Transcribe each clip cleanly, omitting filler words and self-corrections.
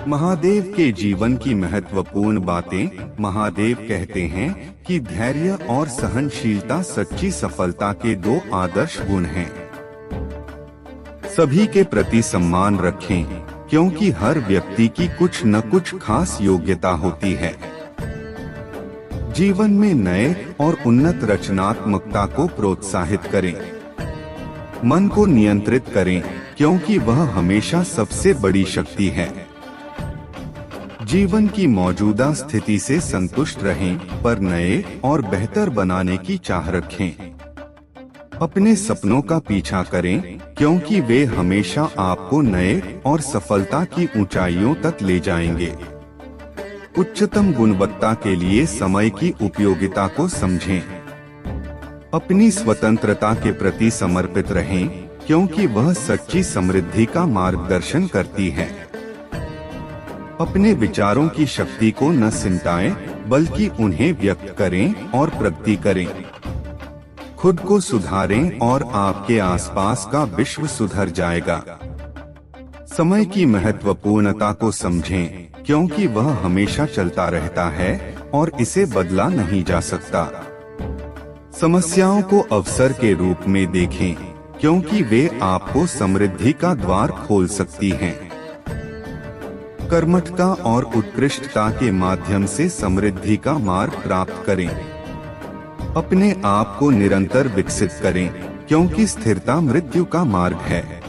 महादेव के जीवन की महत्वपूर्ण बातें। महादेव कहते हैं कि धैर्य और सहनशीलता सच्ची सफलता के दो आदर्श गुण हैं। सभी के प्रति सम्मान रखें, क्योंकि हर व्यक्ति की कुछ न कुछ खास योग्यता होती है। जीवन में नए और उन्नत रचनात्मकता को प्रोत्साहित करें। मन को नियंत्रित करें, क्योंकि वह हमेशा सबसे बड़ी शक्ति है। जीवन की मौजूदा स्थिति से संतुष्ट रहें, पर नए और बेहतर बनाने की चाह रखें। अपने सपनों का पीछा करें, क्योंकि वे हमेशा आपको नए और सफलता की ऊंचाइयों तक ले जाएंगे। उच्चतम गुणवत्ता के लिए समय की उपयोगिता को समझें। अपनी स्वतंत्रता के प्रति समर्पित रहें, क्योंकि वह सच्ची समृद्धि का मार्गदर्शन करती है। अपने विचारों की शक्ति को न सिमटाएं, बल्कि उन्हें व्यक्त करें और प्रगति करें। खुद को सुधारें और आपके आसपास का विश्व सुधर जाएगा। समय की महत्वपूर्णता को समझें, क्योंकि वह हमेशा चलता रहता है और इसे बदला नहीं जा सकता। समस्याओं को अवसर के रूप में देखें, क्योंकि वे आपको समृद्धि का द्वार खोल सकती हैं। कर्मठता और उत्कृष्टता के माध्यम से समृद्धि का मार्ग प्राप्त करें। अपने आप को निरंतर विकसित करें, क्योंकि स्थिरता मृत्यु का मार्ग है।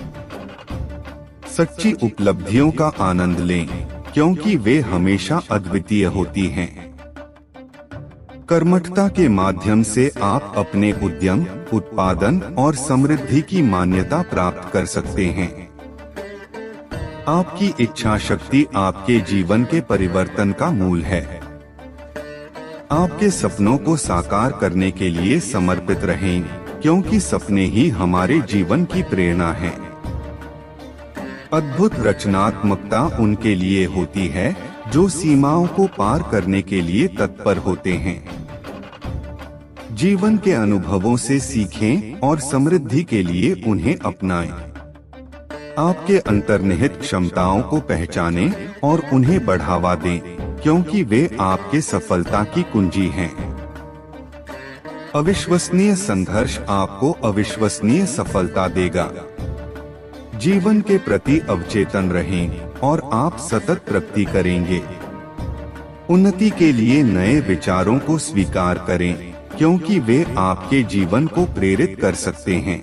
सच्ची उपलब्धियों का आनंद लें, क्योंकि वे हमेशा अद्वितीय होती हैं। कर्मठता के माध्यम से आप अपने उद्यम, उत्पादन और समृद्धि की मान्यता प्राप्त कर सकते हैं। आपकी इच्छा शक्ति आपके जीवन के परिवर्तन का मूल है। आपके सपनों को साकार करने के लिए समर्पित रहें, क्योंकि सपने ही हमारे जीवन की प्रेरणा है। अद्भुत रचनात्मकता उनके लिए होती है जो सीमाओं को पार करने के लिए तत्पर होते हैं। जीवन के अनुभवों से सीखें और समृद्धि के लिए उन्हें अपनाएं। आपके अंतर्निहित क्षमताओं को पहचानें और उन्हें बढ़ावा दें, क्योंकि वे आपके सफलता की कुंजी हैं। अविश्वसनीय संघर्ष आपको अविश्वसनीय सफलता देगा। जीवन के प्रति अवचेतन रहें और आप सतत प्रगति करेंगे। उन्नति के लिए नए विचारों को स्वीकार करें, क्योंकि वे आपके जीवन को प्रेरित कर सकते हैं।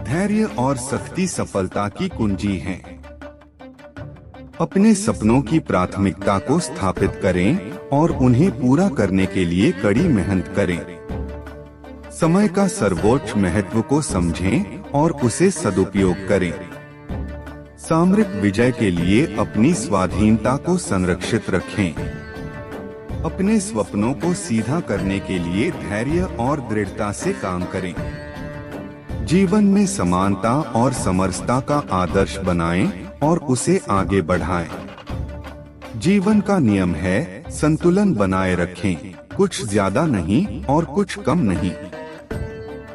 धैर्य और सख्ती सफलता की कुंजी हैं। अपने सपनों की प्राथमिकता को स्थापित करें और उन्हें पूरा करने के लिए कड़ी मेहनत करें। समय का सर्वोच्च महत्व को समझें और उसे सदुपयोग करें। सामरिक विजय के लिए अपनी स्वाधीनता को संरक्षित रखें। अपने स्वप्नों को सीधा करने के लिए धैर्य और दृढ़ता से काम करें। जीवन में समानता और समरसता का आदर्श बनाएं और उसे आगे बढ़ाएं। जीवन का नियम है संतुलन बनाए रखें, कुछ ज्यादा नहीं और कुछ कम नहीं।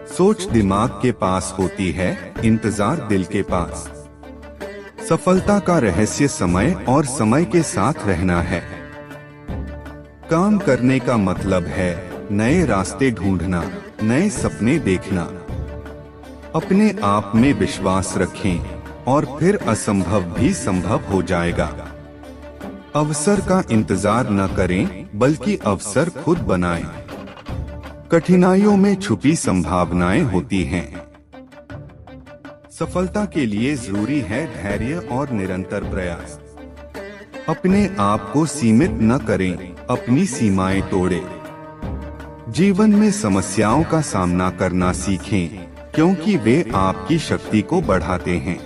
सोच दिमाग के पास होती है, इंतजार दिल के पास। सफलता का रहस्य समय और समय के साथ रहना है। काम करने का मतलब है नए रास्ते ढूंढना, नए सपने देखना। अपने आप में विश्वास रखें और फिर असंभव भी संभव हो जाएगा। अवसर का इंतजार न करें, बल्कि अवसर खुद बनाएं। कठिनाइयों में छुपी संभावनाएं होती हैं। सफलता के लिए जरूरी है धैर्य और निरंतर प्रयास। अपने आप को सीमित न करें, अपनी सीमाएं तोड़ें। जीवन में समस्याओं का सामना करना सीखें, क्योंकि वे आपकी शक्ति को बढ़ाते हैं।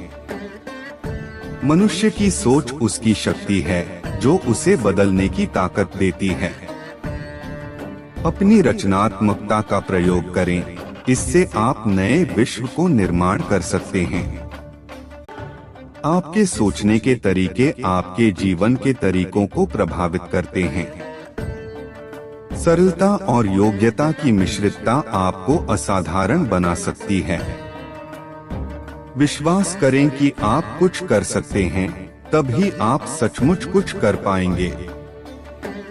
मनुष्य की सोच उसकी शक्ति है, जो उसे बदलने की ताकत देती है। अपनी रचनात्मकता का प्रयोग करें, इससे आप नए विश्व को निर्माण कर सकते हैं। आपके सोचने के तरीके आपके जीवन के तरीकों को प्रभावित करते हैं। सरलता और योग्यता की मिश्रितता आपको असाधारण बना सकती है। विश्वास करें कि आप कुछ कर सकते हैं तभी आप सचमुच कुछ कर पाएंगे।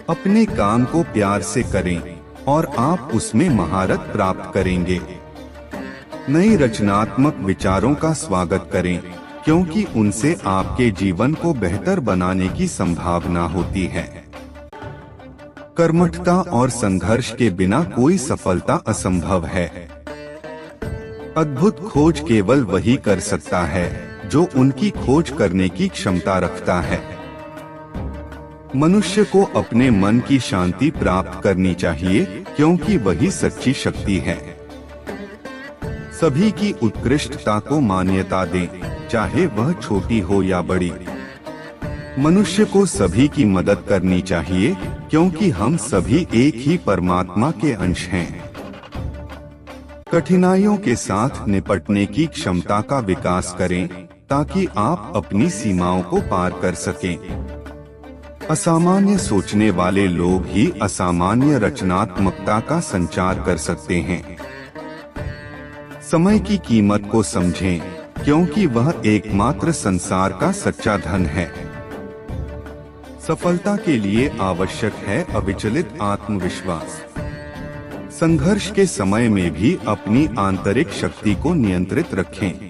अपने काम को प्यार से करें और आप उसमें महारत प्राप्त करेंगे। नई रचनात्मक विचारों का स्वागत करें, क्योंकि उनसे आपके जीवन को बेहतर बनाने की संभावना होती है। कर्मठता और संघर्ष के बिना कोई सफलता असंभव है। अद्भुत खोज केवल वही कर सकता है जो उनकी खोज करने की क्षमता रखता है। मनुष्य को अपने मन की शांति प्राप्त करनी चाहिए, क्योंकि वही सच्ची शक्ति है। सभी की उत्कृष्टता को मान्यता दें, चाहे वह छोटी हो या बड़ी। मनुष्य को सभी की मदद करनी चाहिए, क्योंकि हम सभी एक ही परमात्मा के अंश हैं। कठिनाइयों के साथ निपटने की क्षमता का विकास करें, ताकि आप अपनी सीमाओं को पार कर सकें। असामान्य सोचने वाले लोग ही असामान्य रचनात्मकता का संचार कर सकते हैं। समय की कीमत को समझें, क्योंकि वह एकमात्र संसार का सच्चा धन है। सफलता के लिए आवश्यक है अविचलित आत्मविश्वास। संघर्ष के समय में भी अपनी आंतरिक शक्ति को नियंत्रित रखें।